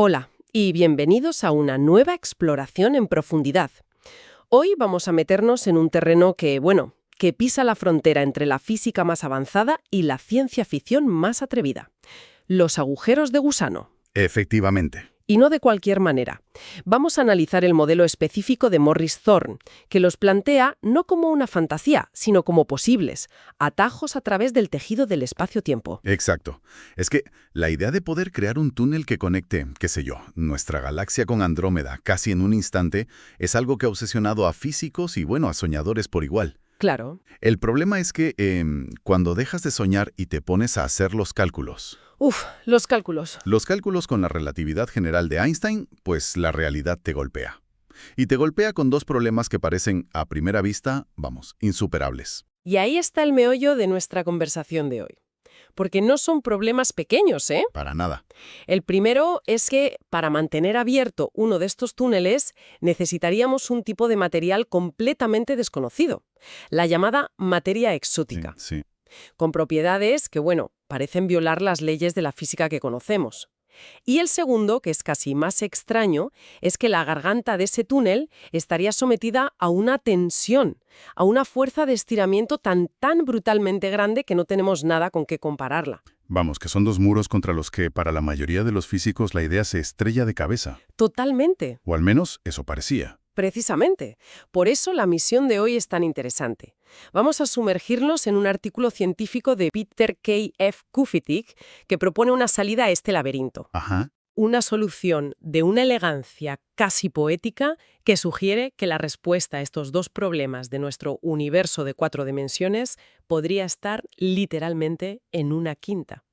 Hola y bienvenidos a una nueva exploración en profundidad. Hoy vamos a meternos en un terreno que pisa la frontera entre la física más avanzada y la ciencia ficción más atrevida. Los agujeros de gusano. Efectivamente. Y no de cualquier manera. Vamos a analizar el modelo específico de Morris Thorne, que los plantea no como una fantasía, sino como posibles, atajos a través del tejido del espacio-tiempo. Exacto. Es que la idea de poder crear un túnel que conecte, qué sé yo, nuestra galaxia con Andrómeda casi en un instante, es algo que ha obsesionado a físicos y, a soñadores por igual. Claro. El problema es que cuando dejas de soñar y te pones a hacer los cálculos. Los cálculos. Los cálculos con la relatividad general de Einstein, pues la realidad te golpea. Y te golpea con dos problemas que parecen, a primera vista, insuperables. Y ahí está el meollo de nuestra conversación de hoy. Porque no son problemas pequeños, ¿eh? Para nada. El primero es que, para mantener abierto uno de estos túneles, necesitaríamos un tipo de material completamente desconocido, la llamada materia exótica, Sí. con propiedades que, parecen violar las leyes de la física que conocemos. Y el segundo, que es casi más extraño, es que la garganta de ese túnel estaría sometida a una tensión, a una fuerza de estiramiento tan brutalmente grande que no tenemos nada con qué compararla. Que son dos muros contra los que, para la mayoría de los físicos, la idea se estrella de cabeza. Totalmente. O al menos eso parecía. Precisamente. Por eso la misión de hoy es tan interesante. Vamos a sumergirnos en un artículo científico de Peter K. F. Kufitic que propone una salida a este laberinto. Ajá. Una solución de una elegancia casi poética que sugiere que la respuesta a estos dos problemas de nuestro universo de 4 dimensiones podría estar literalmente en una quinta.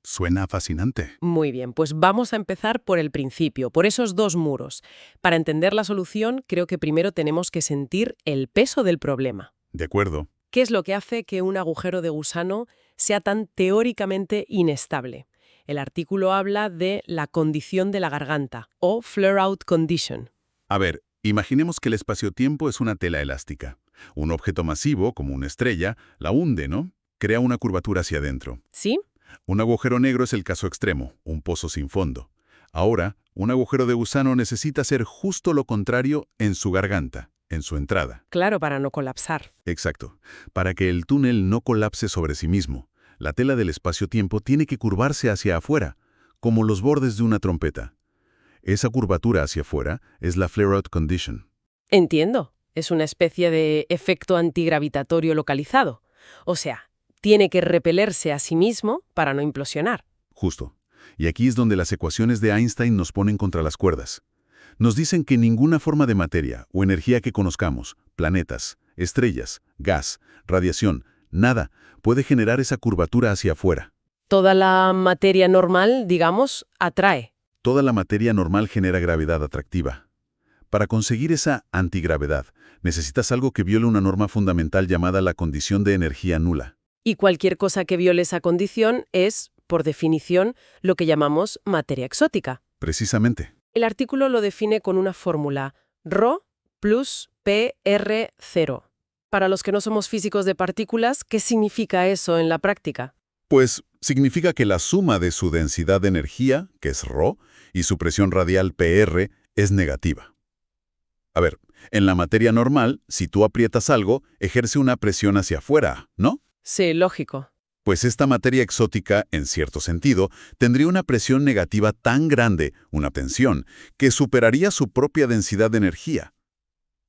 Suena fascinante. Muy bien, pues vamos a empezar por el principio, por esos dos muros. Para entender la solución, creo que primero tenemos que sentir el peso del problema. De acuerdo. ¿Qué es lo que hace que un agujero de gusano sea tan teóricamente inestable? El artículo habla de la condición de la garganta, o flare-out condition. A ver, imaginemos que el espacio-tiempo es una tela elástica. Un objeto masivo, como una estrella, la hunde, ¿no? Crea una curvatura hacia adentro. ¿Sí? Un agujero negro es el caso extremo, un pozo sin fondo. Ahora, un agujero de gusano necesita hacer justo lo contrario en su garganta, en su entrada. Claro, para no colapsar. Exacto. Para que el túnel no colapse sobre sí mismo, la tela del espacio-tiempo tiene que curvarse hacia afuera, como los bordes de una trompeta. Esa curvatura hacia afuera es la flare-out condition. Entiendo. Es una especie de efecto antigravitatorio localizado. O sea, tiene que repelerse a sí mismo para no implosionar. Justo. Y aquí es donde las ecuaciones de Einstein nos ponen contra las cuerdas. Nos dicen que ninguna forma de materia o energía que conozcamos, planetas, estrellas, gas, radiación, nada, puede generar esa curvatura hacia afuera. Toda la materia normal, digamos, atrae. Toda la materia normal genera gravedad atractiva. Para conseguir esa antigravedad, necesitas algo que viole una norma fundamental llamada la condición de energía nula. Y cualquier cosa que viole esa condición es, por definición, lo que llamamos materia exótica. Precisamente. El artículo lo define con una fórmula, ρ plus PR0. Para los que no somos físicos de partículas, ¿qué significa eso en la práctica? Pues significa que la suma de su densidad de energía, que es ρ, y su presión radial PR, es negativa. A ver, en la materia normal, si tú aprietas algo, ejerce una presión hacia afuera, ¿no? Sí, lógico. Pues esta materia exótica, en cierto sentido, tendría una presión negativa tan grande, una tensión, que superaría su propia densidad de energía.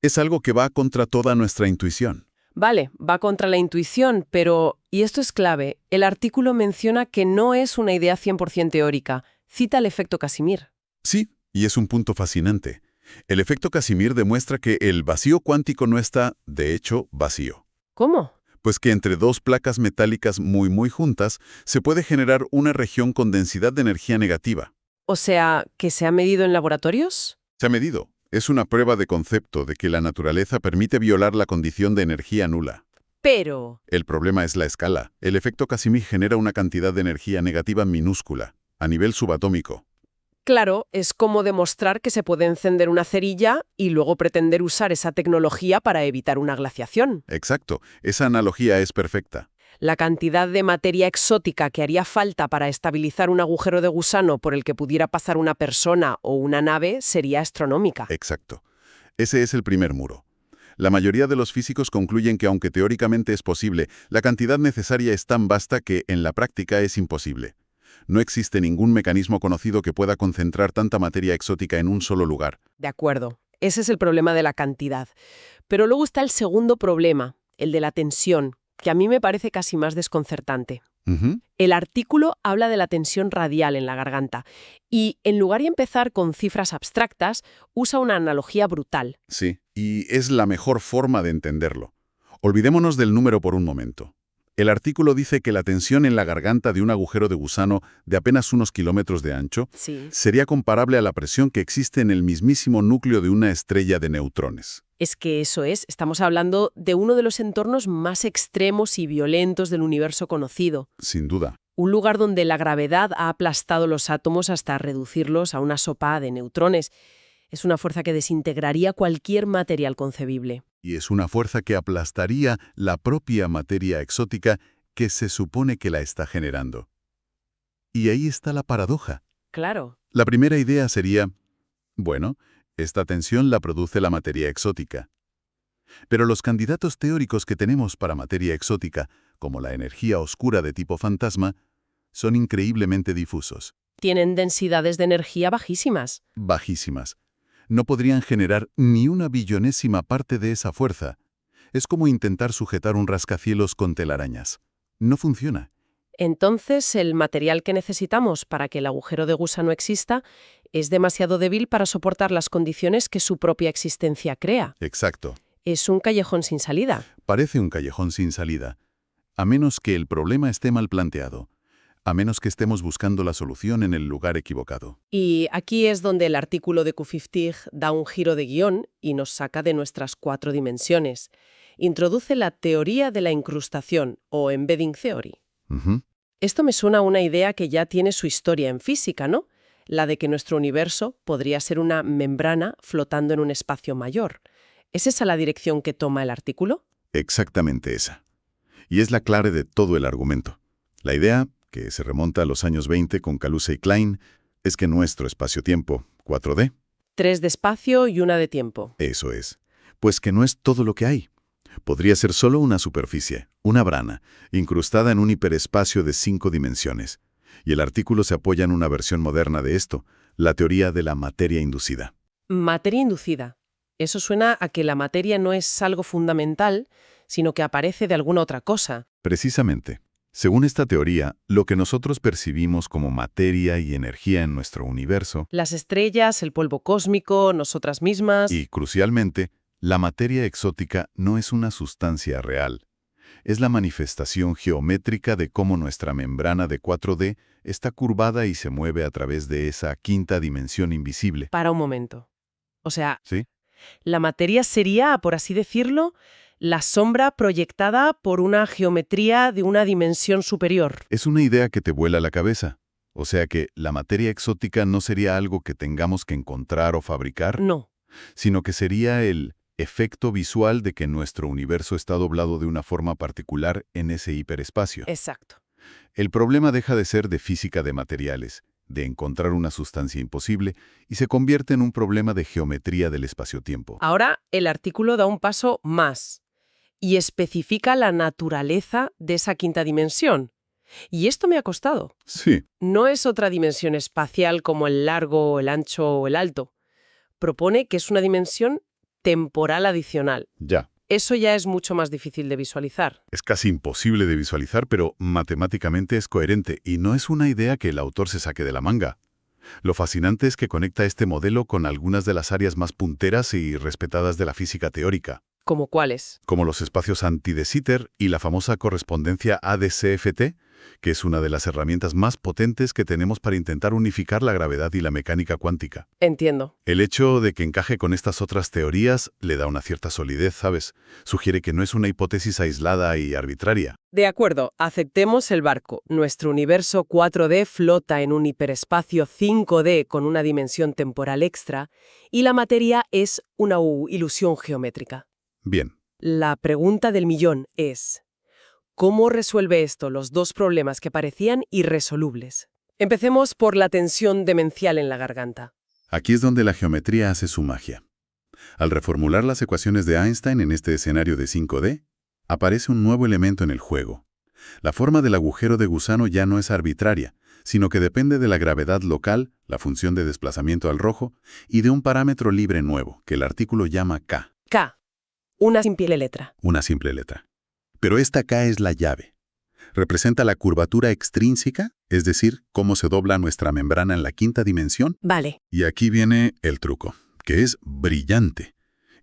Es algo que va contra toda nuestra intuición. Vale, va contra la intuición, pero, y esto es clave, el artículo menciona que no es una idea 100% teórica. Cita el efecto Casimir. Sí, y es un punto fascinante. El efecto Casimir demuestra que el vacío cuántico no está, de hecho, vacío. ¿Cómo? Pues que entre dos placas metálicas muy juntas se puede generar una región con densidad de energía negativa. O sea, ¿que se ha medido en laboratorios? Se ha medido. Es una prueba de concepto de que la naturaleza permite violar la condición de energía nula. Pero... El problema es la escala. El efecto Casimir genera una cantidad de energía negativa minúscula, a nivel subatómico. Claro, es como demostrar que se puede encender una cerilla y luego pretender usar esa tecnología para evitar una glaciación. Exacto. Esa analogía es perfecta. La cantidad de materia exótica que haría falta para estabilizar un agujero de gusano por el que pudiera pasar una persona o una nave sería astronómica. Exacto. Ese es el primer muro. La mayoría de los físicos concluyen que aunque teóricamente es posible, la cantidad necesaria es tan vasta que en la práctica es imposible. No existe ningún mecanismo conocido que pueda concentrar tanta materia exótica en un solo lugar. De acuerdo, ese es el problema de la cantidad. Pero luego está el segundo problema, el de la tensión, que a mí me parece casi más desconcertante. Ujú. El artículo habla de la tensión radial en la garganta y, en lugar de empezar con cifras abstractas, usa una analogía brutal. Sí, y es la mejor forma de entenderlo. Olvidémonos del número por un momento. El artículo dice que la tensión en la garganta de un agujero de gusano de apenas unos kilómetros de ancho Sí. sería comparable a la presión que existe en el mismísimo núcleo de una estrella de neutrones. Es que eso es, estamos hablando de uno de los entornos más extremos y violentos del universo conocido. Sin duda. Un lugar donde la gravedad ha aplastado los átomos hasta reducirlos a una sopa de neutrones. Es una fuerza que desintegraría cualquier material concebible. Y es una fuerza que aplastaría la propia materia exótica que se supone que la está generando. Y ahí está la paradoja. Claro. La primera idea sería, bueno, esta tensión la produce la materia exótica. Pero los candidatos teóricos que tenemos para materia exótica, como la energía oscura de tipo fantasma, son increíblemente difusos, Tienen densidades de energía bajísimas. bajísimas. No podrían generar ni una billonésima parte de esa fuerza. Es como intentar sujetar un rascacielos con telarañas. No funciona. Entonces, el material que necesitamos para que el agujero de gusano exista es demasiado débil para soportar las condiciones que su propia existencia crea. Exacto. Es un callejón sin salida. Parece un callejón sin salida. A menos que el problema esté mal planteado. A menos que estemos buscando la solución en el lugar equivocado. Y aquí es donde el artículo de Q50 da un giro de guión y nos saca de nuestras 4 dimensiones. Introduce la teoría de la incrustación, o embedding theory. Ujú. Esto me suena a una idea que ya tiene su historia en física, ¿no? La de que nuestro universo podría ser una membrana flotando en un espacio mayor. ¿Es esa la dirección que toma el artículo? Exactamente esa. Y es la clave de todo el argumento. La idea, que se remonta a los años 20 con Kaluza y Klein, es que nuestro espacio-tiempo, 4D, 3 de espacio y 1 de tiempo. eso es, pues que no es todo lo que hay. Podría ser solo una superficie, una brana, incrustada en un hiperespacio de 5 dimensiones. Y el artículo se apoya en una versión moderna de esto, la teoría de la materia inducida. Materia inducida. Eso suena a que la materia no es algo fundamental, sino que aparece de alguna otra cosa. Precisamente, según esta teoría, lo que nosotros percibimos como materia y energía en nuestro universo, Las estrellas, el polvo cósmico, nosotras mismas. y crucialmente, la materia exótica no es una sustancia real. Es la manifestación geométrica de cómo nuestra membrana de 4D está curvada y se mueve a través de esa quinta dimensión invisible. Para un momento. O sea, ¿Sí? la materia sería, por así decirlo, la sombra proyectada por una geometría de una dimensión superior. Es una idea que te vuela la cabeza. O sea que la materia exótica no sería algo que tengamos que encontrar o fabricar, No. sino que sería el efecto visual de que nuestro universo está doblado de una forma particular en ese hiperespacio. Exacto. El problema deja de ser de física de materiales, de encontrar una sustancia imposible, y se convierte en un problema de geometría del espacio-tiempo. Ahora el artículo da un paso más y especifica la naturaleza de esa quinta dimensión. Y esto me ha costado. Sí, No es otra dimensión espacial como el largo, el ancho o el alto. Propone que es una dimensión temporal adicional. ya. Eso ya es mucho más difícil de visualizar. Es casi imposible de visualizar, pero matemáticamente es coherente y no es una idea que el autor se saque de la manga. Lo fascinante es que conecta este modelo con algunas de las áreas más punteras y respetadas de la física teórica, ¿Como cuáles? como los espacios anti-de Sitter y la famosa correspondencia ADCFT, que es una de las herramientas más potentes que tenemos para intentar unificar la gravedad y la mecánica cuántica. Entiendo. El hecho de que encaje con estas otras teorías le da una cierta solidez, ¿sabes? Sugiere que no es una hipótesis aislada y arbitraria. De acuerdo, aceptemos el barco. Nuestro universo 4D flota en un hiperespacio 5D con una dimensión temporal extra y la materia es una ilusión geométrica. Bien, La pregunta del millón es, ¿Cómo resuelve esto los dos problemas que parecían irresolubles? Empecemos por la tensión demencial en la garganta. Aquí es donde la geometría hace su magia. Al reformular las ecuaciones de Einstein en este escenario de 5D, aparece un nuevo elemento en el juego. La forma del agujero de gusano ya no es arbitraria, sino que depende de la gravedad local, la función de desplazamiento al rojo, y de un parámetro libre nuevo, que el artículo llama K. K. Una simple letra. Una simple letra. Pero esta K es la llave. Representa la curvatura extrínseca, es decir, cómo se dobla nuestra membrana en la quinta dimensión. Vale. Y aquí viene el truco, que es brillante.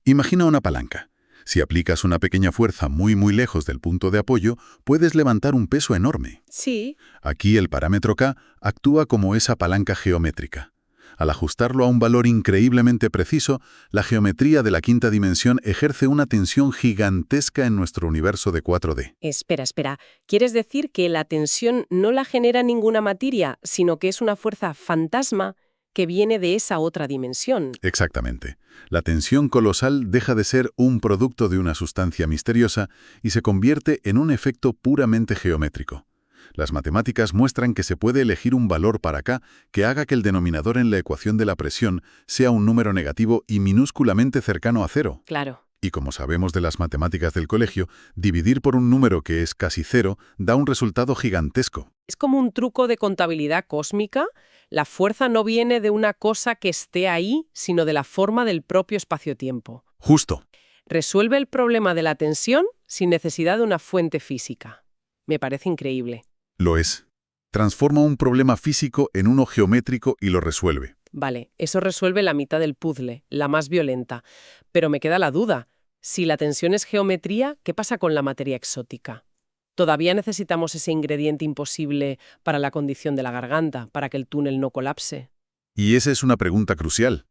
Imagina una palanca. Si aplicas una pequeña fuerza muy lejos del punto de apoyo, puedes levantar un peso enorme. Sí. Aquí el parámetro K actúa como esa palanca geométrica. Al ajustarlo a un valor increíblemente preciso, la geometría de la quinta dimensión ejerce una tensión gigantesca en nuestro universo de 4D. Espera. ¿Quieres decir que la tensión no la genera ninguna materia, sino que es una fuerza fantasma que viene de esa otra dimensión? Exactamente. La tensión colosal deja de ser un producto de una sustancia misteriosa y se convierte en un efecto puramente geométrico. Las matemáticas muestran que se puede elegir un valor para K que haga que el denominador en la ecuación de la presión sea un número negativo y minúsculamente cercano a cero. Claro. Y como sabemos de las matemáticas del colegio, dividir por un número que es casi cero da un resultado gigantesco. Es como un truco de contabilidad cósmica. La fuerza no viene de una cosa que esté ahí, sino de la forma del propio espacio-tiempo. Justo. Resuelve el problema de la tensión sin necesidad de una fuente física. Me parece increíble. Lo es. Transforma un problema físico en uno geométrico y lo resuelve. Vale, eso resuelve la mitad del puzzle, la más violenta. Pero me queda la duda. Si la tensión es geometría, ¿qué pasa con la materia exótica? ¿Todavía necesitamos ese ingrediente imposible para la condición de la garganta, para que el túnel no colapse? Y esa es una pregunta crucial.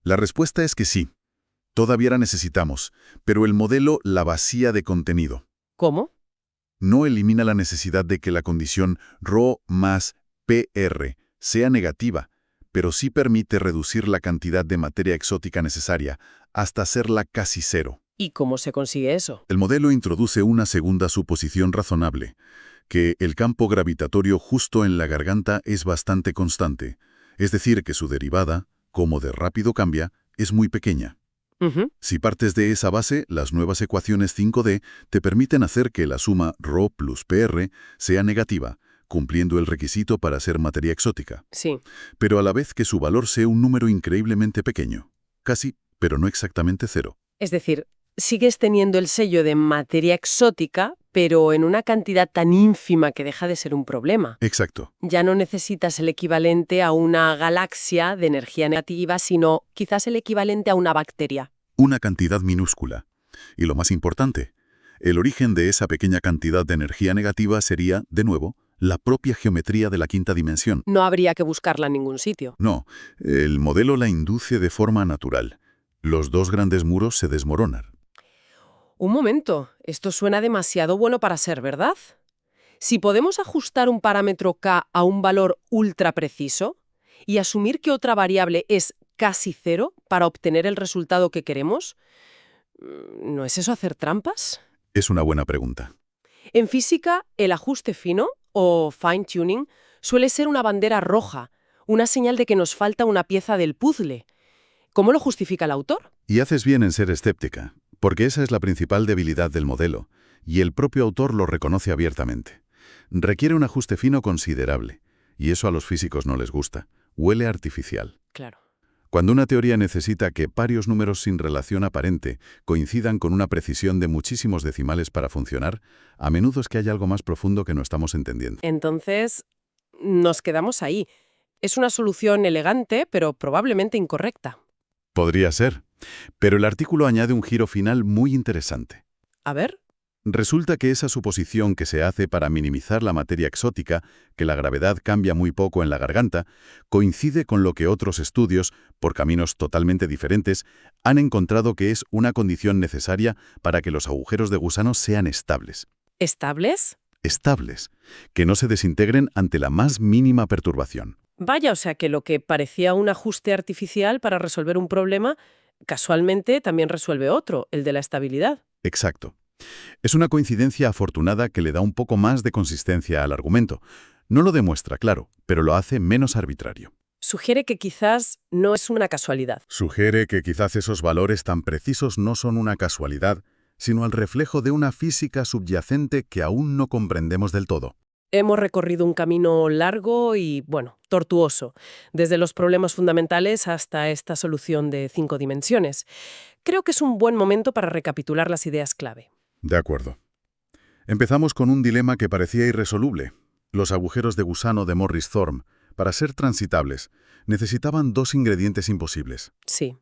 La respuesta es que sí. Todavía la necesitamos, pero el modelo la vacía de contenido. ¿Cómo? No elimina la necesidad de que la condición ρ más PR sea negativa, pero sí permite reducir la cantidad de materia exótica necesaria hasta hacerla casi cero. ¿Y cómo se consigue eso? El modelo introduce una segunda suposición razonable, que el campo gravitatorio justo en la garganta es bastante constante, es decir, que su derivada, como de rápido cambia, es muy pequeña. Si partes de esa base, las nuevas ecuaciones 5D te permiten hacer que la suma ρ plus PR sea negativa, cumpliendo el requisito para ser materia exótica. Sí. Pero a la vez que su valor sea un número increíblemente pequeño. Casi, pero no exactamente cero. Es decir, sigues teniendo el sello de materia exótica, pero en una cantidad tan ínfima que deja de ser un problema. Exacto. Ya no necesitas el equivalente a una galaxia de energía negativa, sino quizás el equivalente a una bacteria. Una cantidad minúscula. Y lo más importante, el origen de esa pequeña cantidad de energía negativa sería, de nuevo, la propia geometría de la quinta dimensión. No habría que buscarla en ningún sitio. No, el modelo la induce de forma natural. Los dos grandes muros se desmoronan. Un momento, esto suena demasiado bueno para ser verdad. Si podemos ajustar un parámetro K a un valor ultra preciso y asumir que otra variable es casi cero para obtener el resultado que queremos, ¿no es eso hacer trampas? Es una buena pregunta. En física, el ajuste fino, o fine-tuning, suele ser una bandera roja, una señal de que nos falta una pieza del puzzle. ¿Cómo lo justifica el autor? Y haces bien en ser escéptica, porque esa es la principal debilidad del modelo, y el propio autor lo reconoce abiertamente. Requiere un ajuste fino considerable, y eso a los físicos no les gusta. Huele artificial. Claro. Cuando una teoría necesita que varios números sin relación aparente coincidan con una precisión de muchísimos decimales para funcionar, a menudo es que hay algo más profundo que no estamos entendiendo. Entonces, nos quedamos ahí. Es una solución elegante, pero probablemente incorrecta. Podría ser, pero el artículo añade un giro final muy interesante. A ver. Resulta que esa suposición que se hace para minimizar la materia exótica, que la gravedad cambia muy poco en la garganta, coincide con lo que otros estudios, por caminos totalmente diferentes, han encontrado que es una condición necesaria para que los agujeros de gusano sean estables. ¿Estables? Estables, que no se desintegren ante la más mínima perturbación. Vaya, o sea que lo que parecía un ajuste artificial para resolver un problema, casualmente también resuelve otro, el de la estabilidad. Exacto. Es una coincidencia afortunada que le da un poco más de consistencia al argumento. No lo demuestra, claro, pero lo hace menos arbitrario. Sugiere que quizás no es una casualidad. Sugiere que quizás esos valores tan precisos no son una casualidad, sino el reflejo de una física subyacente que aún no comprendemos del todo. Hemos recorrido un camino largo y, bueno, tortuoso, desde los problemas fundamentales hasta esta solución de 5 dimensiones. Creo que es un buen momento para recapitular las ideas clave. De acuerdo. Empezamos con un dilema que parecía irresoluble. Los agujeros de gusano de Morris Thorne, para ser transitables, necesitaban 2 ingredientes imposibles: Sí.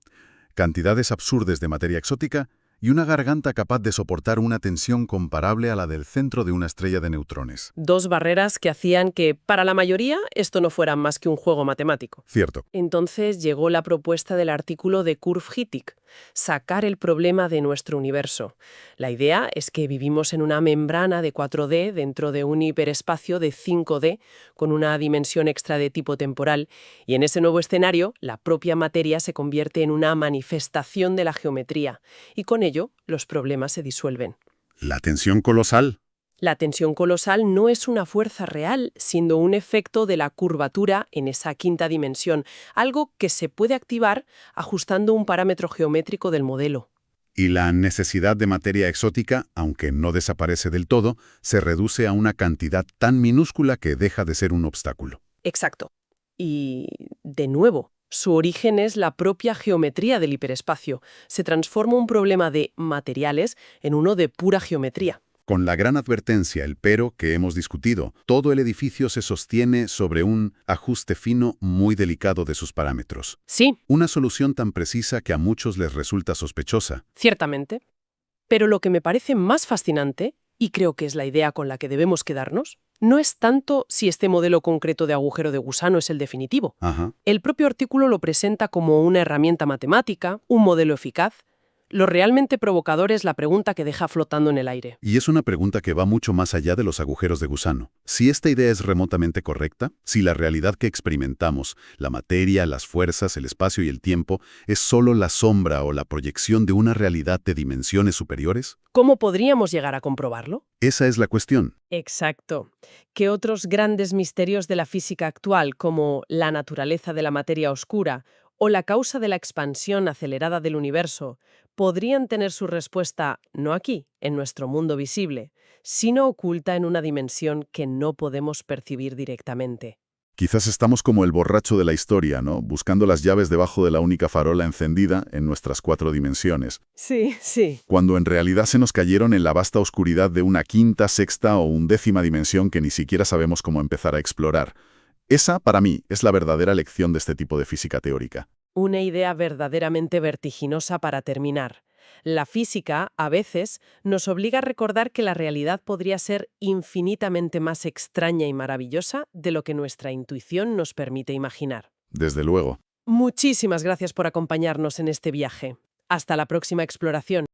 cantidades absurdas de materia exótica y una garganta capaz de soportar una tensión comparable a la del centro de una estrella de neutrones. 2 barreras que hacían que, para la mayoría, esto no fuera más que un juego matemático. Cierto. Entonces llegó la propuesta del artículo de Curve-Hittig, sacar el problema de nuestro universo. La idea es que vivimos en una membrana de 4D dentro de un hiperespacio de 5D con una dimensión extra de tipo temporal, y en ese nuevo escenario la propia materia se convierte en una manifestación de la geometría, y con ello los problemas se disuelven. La tensión colosal. La tensión colosal no es una fuerza real, sino un efecto de la curvatura en esa quinta dimensión, algo que se puede activar ajustando un parámetro geométrico del modelo. Y la necesidad de materia exótica, aunque no desaparece del todo, se reduce a una cantidad tan minúscula que deja de ser un obstáculo. Exacto. Y, de nuevo, su origen es la propia geometría del hiperespacio. Se transforma un problema de materiales en uno de pura geometría. Con la gran advertencia, el pero que hemos discutido, todo el edificio se sostiene sobre un ajuste fino muy delicado de sus parámetros. Sí, Una solución tan precisa que a muchos les resulta sospechosa. ciertamente. Pero lo que me parece más fascinante, y creo que es la idea con la que debemos quedarnos, no es tanto si este modelo concreto de agujero de gusano es el definitivo. Ajá. El propio artículo lo presenta como una herramienta matemática, un modelo eficaz. Lo realmente provocador es la pregunta que deja flotando en el aire. Y es una pregunta que va mucho más allá de los agujeros de gusano. Si esta idea es remotamente correcta, si la realidad que experimentamos, la materia, las fuerzas, el espacio y el tiempo, es solo la sombra o la proyección de una realidad de dimensiones superiores, ¿Cómo podríamos llegar a comprobarlo? esa es la cuestión. Exacto. ¿Qué otros grandes misterios de la física actual, como la naturaleza de la materia oscura o la causa de la expansión acelerada del universo, podrían tener su respuesta no aquí, en nuestro mundo visible, sino oculta en una dimensión que no podemos percibir directamente? Quizás estamos como el borracho de la historia, ¿no? Buscando las llaves debajo de la única farola encendida en nuestras 4 dimensiones, Sí, sí. cuando en realidad se nos cayeron en la vasta oscuridad de una quinta, sexta o undécima dimensión que ni siquiera sabemos cómo empezar a explorar. Esa, para mí, es la verdadera lección de este tipo de física teórica. Una idea verdaderamente vertiginosa para terminar. La física, a veces, nos obliga a recordar que la realidad podría ser infinitamente más extraña y maravillosa de lo que nuestra intuición nos permite imaginar. Desde luego. Muchísimas gracias por acompañarnos en este viaje. Hasta la próxima exploración.